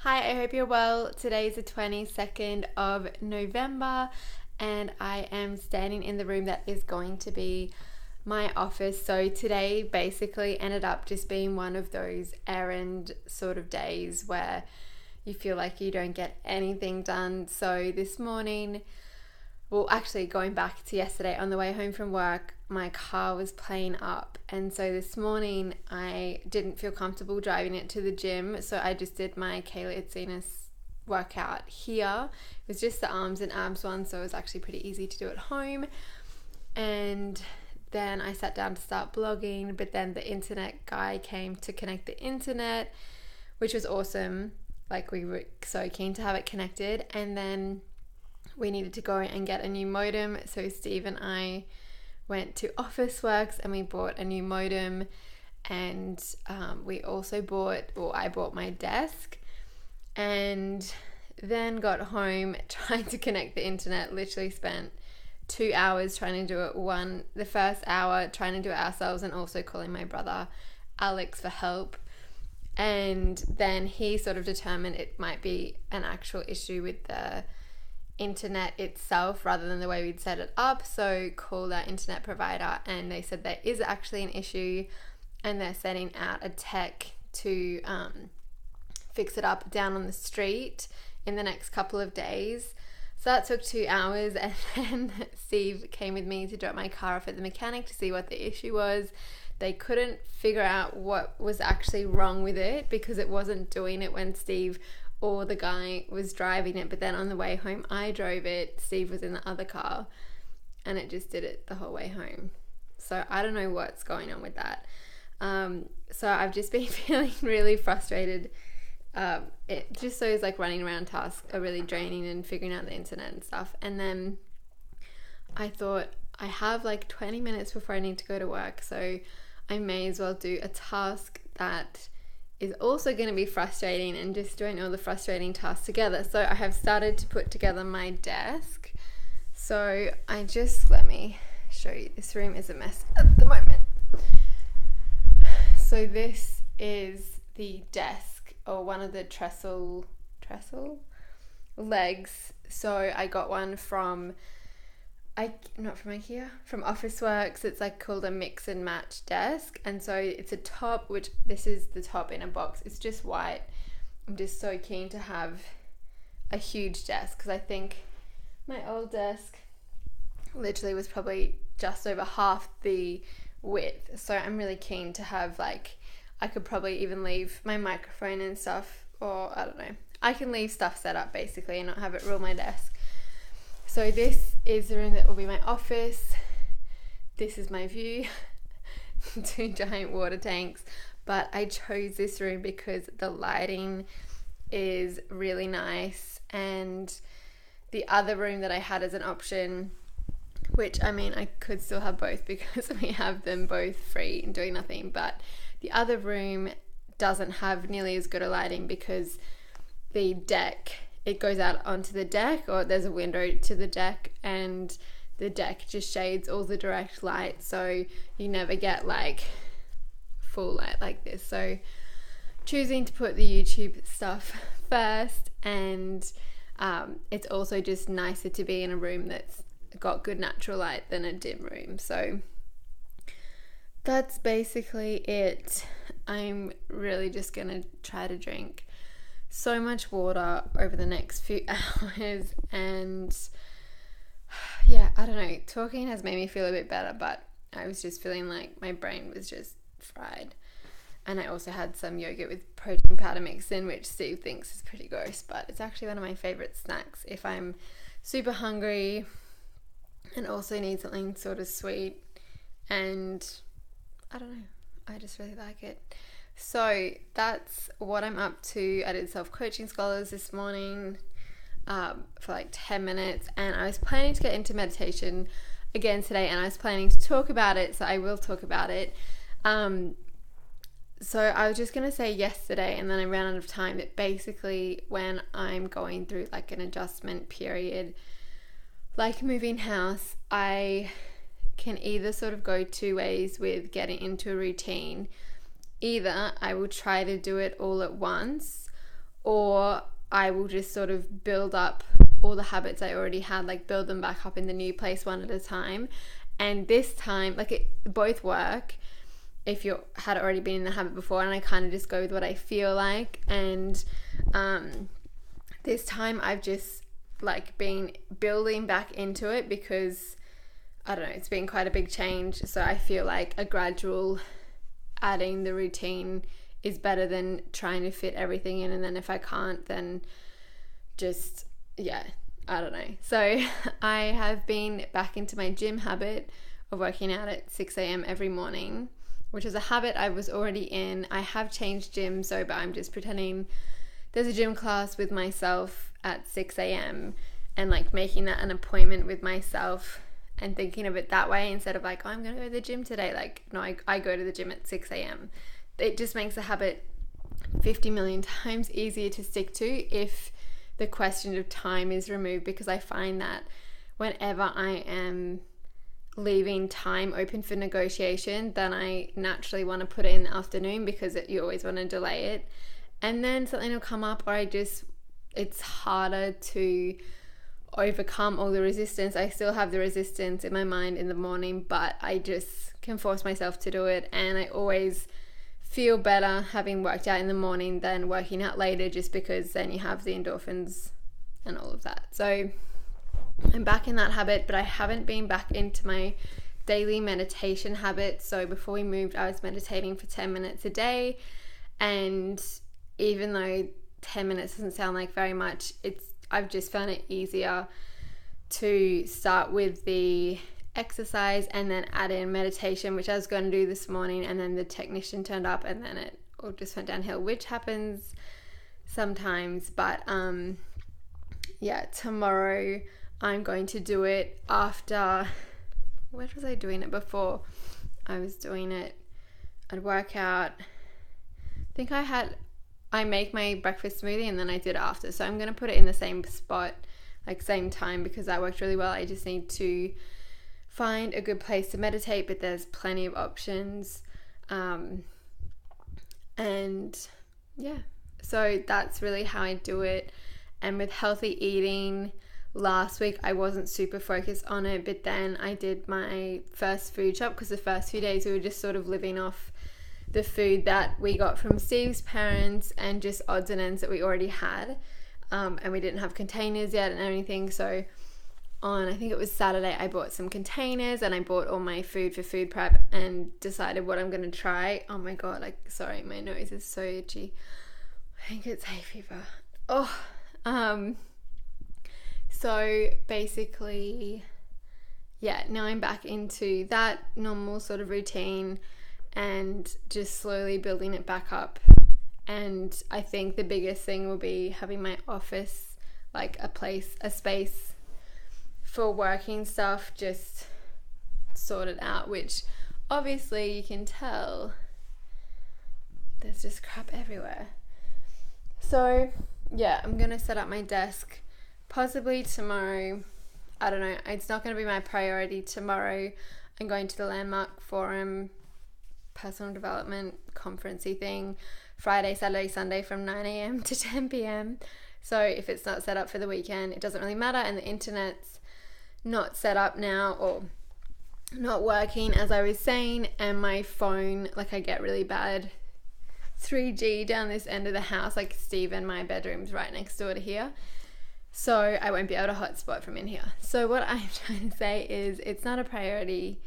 Hi, I hope you're well. Today is the 22nd of November and I am standing in the room that is going to be my office. So today basically ended up just being one of those errand sort of days where you feel like you don't get anything done. So this morning, well, actually going back to yesterday, on the way home from work, my car was playing up, and so this morning I didn't feel comfortable driving it to the gym, so I just did my Kayla Itzinas workout here. It was just the arms and abs one, so it was actually pretty easy to do at home. And then I sat down to start blogging, but then the internet guy came to connect the internet, which was awesome. Like, we were so keen to have it connected, and then we needed to go and get a new modem. So Steve and I went to Officeworks and we bought a new modem, and we also I bought my desk, and then got home trying to connect the internet. Literally spent 2 hours trying to do it. The first hour trying to do it ourselves and also calling my brother Alex for help. And then he sort of determined it might be an actual issue with the internet itself rather than the way we'd set it up. So called our internet provider and they said there is actually an issue and they're sending out a tech to fix it up down on the street in the next couple of days. So that took 2 hours, and then Steve came with me to drop my car off at the mechanic to see what the issue was. They couldn't figure out what was actually wrong with it because it wasn't doing it when Steve or the guy was driving it, but then on the way home I drove it, Steve was in the other car, and it just did it the whole way home. So I don't know what's going on with that. So I've just been feeling really frustrated. It just those like running around tasks are really draining, and figuring out the internet and stuff. And then I thought, I have like 20 minutes before I need to go to work, so I may as well do a task that is also going to be frustrating and just doing all the frustrating tasks together. So I have started to put together my desk. So let me show you. This room is a mess at the moment. So this is the desk, or one of the trestle legs. So I got one from not from IKEA, from Officeworks. It's like called a mix and match desk, and so it's a top, which this is the top in a box. It's just white. I'm just so keen to have a huge desk because I think my old desk literally was probably just over half the width, so I'm really keen to have, like, I could probably even leave my microphone and stuff, or I don't know, I can leave stuff set up basically and not have it rule my desk. So this is the room that will be my office. This is my view. 2 giant water tanks. But I chose this room because the lighting is really nice. And the other room that I had as an option, which, I mean, I could still have both because we have them both free and doing nothing. But the other room doesn't have nearly as good a lighting because the deck, it goes out onto the deck, or there's a window to the deck, and the deck just shades all the direct light, so you never get like full light like this. So choosing to put the YouTube stuff first, and it's also just nicer to be in a room that's got good natural light than a dim room. So that's basically it. I'm really just gonna try to drink so much water over the next few hours, and yeah, I don't know, talking has made me feel a bit better, but I was just feeling like my brain was just fried. And I also had some yogurt with protein powder mixed in, which Steve thinks is pretty gross, but it's actually one of my favorite snacks if I'm super hungry and also need something sort of sweet, and I don't know, I just really like it. So that's what I'm up to. I did self-coaching scholars this morning for like 10 minutes, and I was planning to get into meditation again today, and I was planning to talk about it, so I will talk about it. So I was just going to say yesterday, and then I ran out of time, that basically when I'm going through like an adjustment period, like moving house, I can either sort of go 2 ways with getting into a routine. Either I will try to do it all at once, or I will just sort of build up all the habits I already had, like build them back up in the new place one at a time. And this time, like, both work if you had already been in the habit before, and I kind of just go with what I feel like. And this time I've just like been building back into it because I don't know, it's been quite a big change, so I feel like a gradual adding the routine is better than trying to fit everything in, and then if I can't, then just, yeah, I don't know. So I have been back into my gym habit of working out at 6 a.m. every morning, which is a habit I was already in. I have changed gyms, so but I'm just pretending there's a gym class with myself at 6 a.m. and like making that an appointment with myself and thinking of it that way instead of like, oh, I'm going to go to the gym today. Like, no, I go to the gym at 6 a.m. It just makes the habit 50 million times easier to stick to if the question of time is removed, because I find that whenever I am leaving time open for negotiation, then I naturally want to put it in the afternoon because you always want to delay it. And then something will come up, or it's harder to overcome all the resistance. I still have the resistance in my mind in the morning, but I just can force myself to do it. And I always feel better having worked out in the morning than working out later, just because then you have the endorphins and all of that. So I'm back in that habit, but I haven't been back into my daily meditation habit. So before we moved, I was meditating for 10 minutes a day, and even though 10 minutes doesn't sound like very much, I've just found it easier to start with the exercise and then add in meditation, which I was going to do this morning, and then the technician turned up and then it all just went downhill, which happens sometimes. But yeah, tomorrow I'm going to do it after, where was I doing it before? I was doing it, I'd work out, I make my breakfast smoothie and then I did it after. So I'm going to put it in the same spot, like same time, because that worked really well. I just need to find a good place to meditate, but there's plenty of options. And yeah, so that's really how I do it. And with healthy eating, last week I wasn't super focused on it, but then I did my first food shop, because the first few days we were just sort of living off the food that we got from Steve's parents and just odds and ends that we already had, and we didn't have containers yet and everything. So on, I think it was Saturday, I bought some containers and I bought all my food for food prep and decided what I'm going to try. Oh my god, like, sorry, my nose is so itchy. I think it's hay fever. So basically, yeah, now I'm back into that normal sort of routine and just slowly building it back up. And I think the biggest thing will be having my office, like a space for working stuff, just sorted out, which obviously you can tell there's just crap everywhere. So yeah, I'm gonna set up my desk possibly tomorrow. I don't know, it's not going to be my priority tomorrow. I'm going to the Landmark Forum personal development conferencey thing Friday, Saturday, Sunday from 9 a.m. to 10 p.m. So if it's not set up for the weekend, it doesn't really matter. And the internet's not set up now, or not working, as I was saying, and my phone, like, I get really bad 3G down this end of the house. Like, Steve and my bedroom's right next door to here, so I won't be able to hotspot from in here. So what I'm trying to say is it's not a priority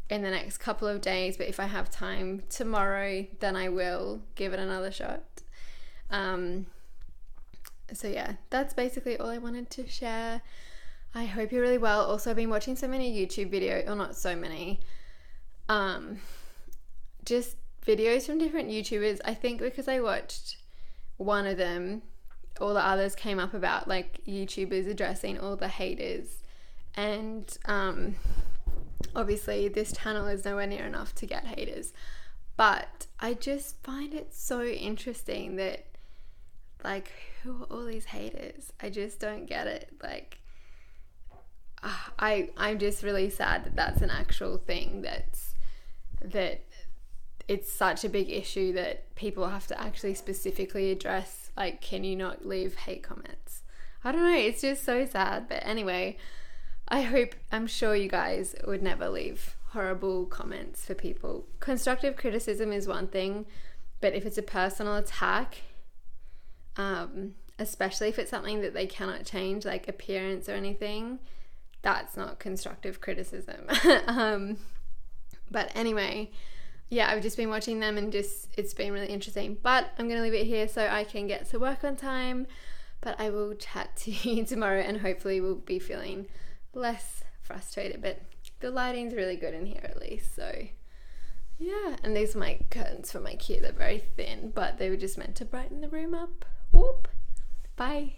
in the next couple of days, but if I have time tomorrow, then I will give it another shot. So yeah, that's basically all I wanted to share. I hope you're really well. Also, I've been watching so many YouTube videos, or not so many, just videos from different YouTubers. I think because I watched one of them, all the others came up about like YouTubers addressing all the haters, and obviously this channel is nowhere near enough to get haters, but I just find it so interesting that, like, who are all these haters? I just don't get it. Like, I'm just really sad that that's an actual thing, that it's such a big issue that people have to actually specifically address Like, can you not leave hate comments? I don't know, it's just so sad. But anyway, I'm sure you guys would never leave horrible comments for people. Constructive criticism is one thing, but if it's a personal attack, especially if it's something that they cannot change, like appearance or anything, that's not constructive criticism. But anyway, yeah, I've just been watching them and it's been really interesting. But I'm going to leave it here so I can get to work on time. But I will chat to you tomorrow and hopefully we'll be feeling less frustrated. But the lighting's really good in here at least. So yeah, and these are my curtains for my queue. They're very thin, but they were just meant to brighten the room up. Whoop. Bye.